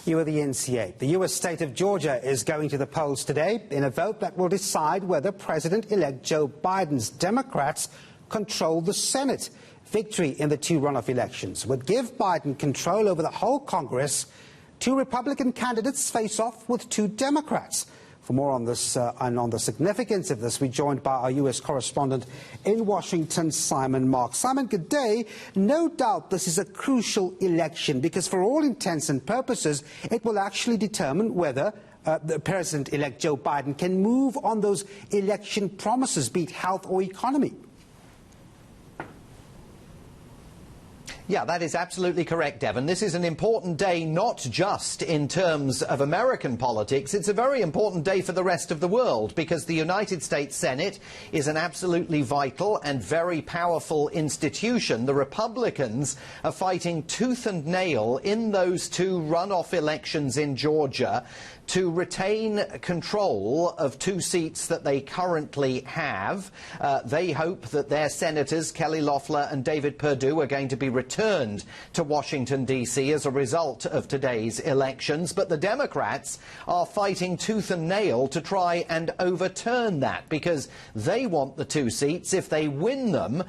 You are the eNCA. The U.S. state of Georgia is going to the polls today in a vote that will decide whether President-elect Joe Biden's Democrats control the Senate. Victory in the two runoff elections would give Biden control over the whole Congress. Two Republican candidates face off with two Democrats. For more on this and on the significance of this, we're joined by our U.S. correspondent in Washington, Simon Mark. Simon, good day. No doubt this is a crucial election because for all intents and purposes, it will actually determine whether the President-elect Joe Biden can move on those election promises, be it health or economy. Yeah, that is absolutely correct, Devan. This is an important day not just in terms of American politics. It's a very important day for the rest of the world because the United States Senate is an absolutely vital and very powerful institution. The Republicans are fighting tooth and nail in those two runoff elections in Georgia to retain control of two seats that they currently have. They hope that their senators, Kelly Loeffler and David Perdue, are going to be returned to Washington, D.C. as a result of today's elections. But the Democrats are fighting tooth and nail to try and overturn that because they want the two seats. If they win them,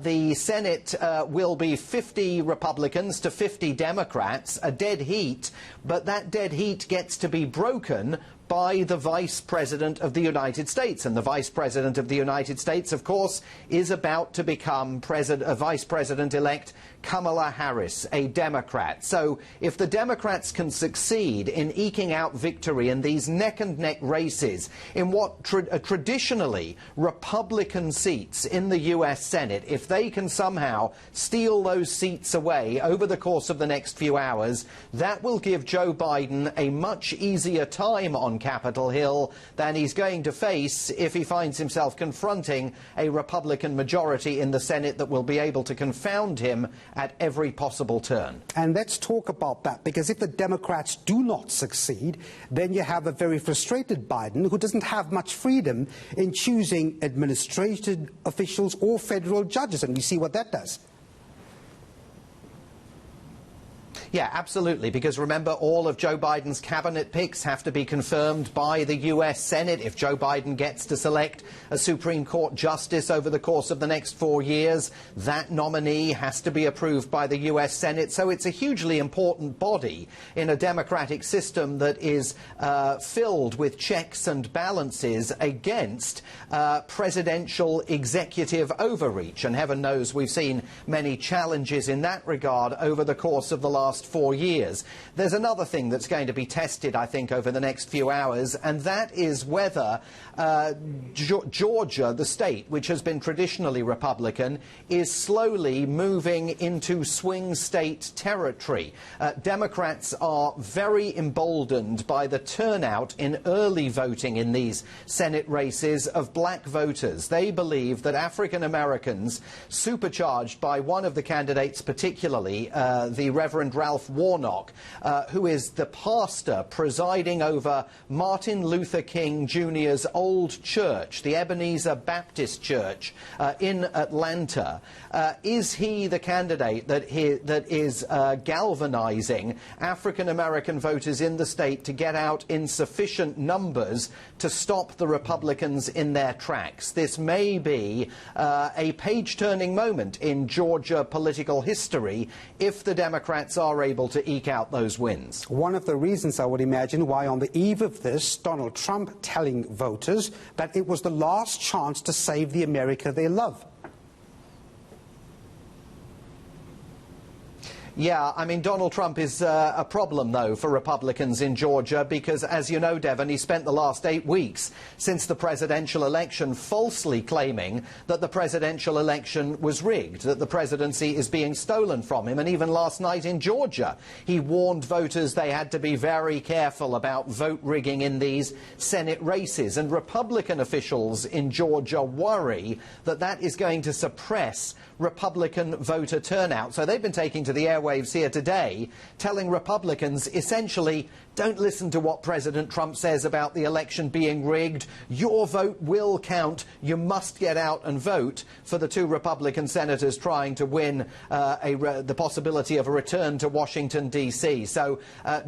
the Senate will be 50 Republicans to 50 Democrats, a dead heat. But that dead heat gets to be broken by the Vice President of the United States. And the Vice President of the United States, of course, is about to become Vice President-elect Kamala Harris, a Democrat. So if the Democrats can succeed in eking out victory in these neck-and-neck races in what are traditionally Republican seats in the U.S. Senate, if they can somehow steal those seats away over the course of the next few hours, that will give Joe Biden a much easier time on Capitol Hill than he's going to face if he finds himself confronting a Republican majority in the Senate that will be able to confound him at every possible turn. And let's talk about that, because if the Democrats do not succeed, then you have a very frustrated Biden who doesn't have much freedom in choosing administrative officials or federal judges, and we see what that does. Yeah, absolutely, because remember, all of Joe Biden's cabinet picks have to be confirmed by the U.S. Senate. If Joe Biden gets to select a Supreme Court justice over the course of the next 4 years, that nominee has to be approved by the U.S. Senate. So it's a hugely important body in a democratic system that is filled with checks and balances against presidential executive overreach. And heaven knows we've seen many challenges in that regard over the course of the last 4 years. There's another thing that's going to be tested, I think, over the next few hours, and that is whether Georgia, the state, which has been traditionally Republican, is slowly moving into swing state territory. Democrats are very emboldened by the turnout in early voting in these Senate races of black voters. They believe that African Americans, supercharged by one of the candidates particularly, the Reverend Ralph Warnock, who is the pastor presiding over Martin Luther King Jr.'s old church, the Ebenezer Baptist Church in Atlanta. Is he the candidate that is galvanizing African American voters in the state to get out in sufficient numbers to stop the Republicans in their tracks? This may be a page-turning moment in Georgia political history if the Democrats are able to eke out those wins. One of the reasons, I would imagine, why on the eve of this, Donald Trump telling voters that it was the last chance to save the America they love. Yeah, I mean, Donald Trump is a problem, though, for Republicans in Georgia because, as you know, Devan, he spent the last 8 weeks since the presidential election falsely claiming that the presidential election was rigged, that the presidency is being stolen from him. And even last night in Georgia, he warned voters they had to be very careful about vote rigging in these Senate races. And Republican officials in Georgia worry that that is going to suppress Republican voter turnout. So they've been taking to the airwaves airwaves here today, telling Republicans essentially, don't listen to what President Trump says about the election being rigged. Your vote will count. You must get out and vote for the two Republican senators trying to win the possibility of a return to Washington, D.C. So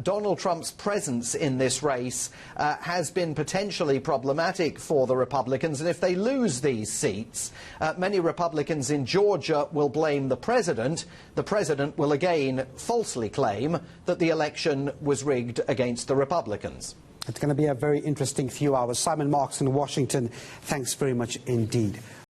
Donald Trump's presence in this race has been potentially problematic for the Republicans. And if they lose these seats, many Republicans in Georgia will blame the president. The president will again falsely claim that the election was rigged against the Republicans. It's going to be a very interesting few hours. Simon Marks in Washington, thanks very much indeed.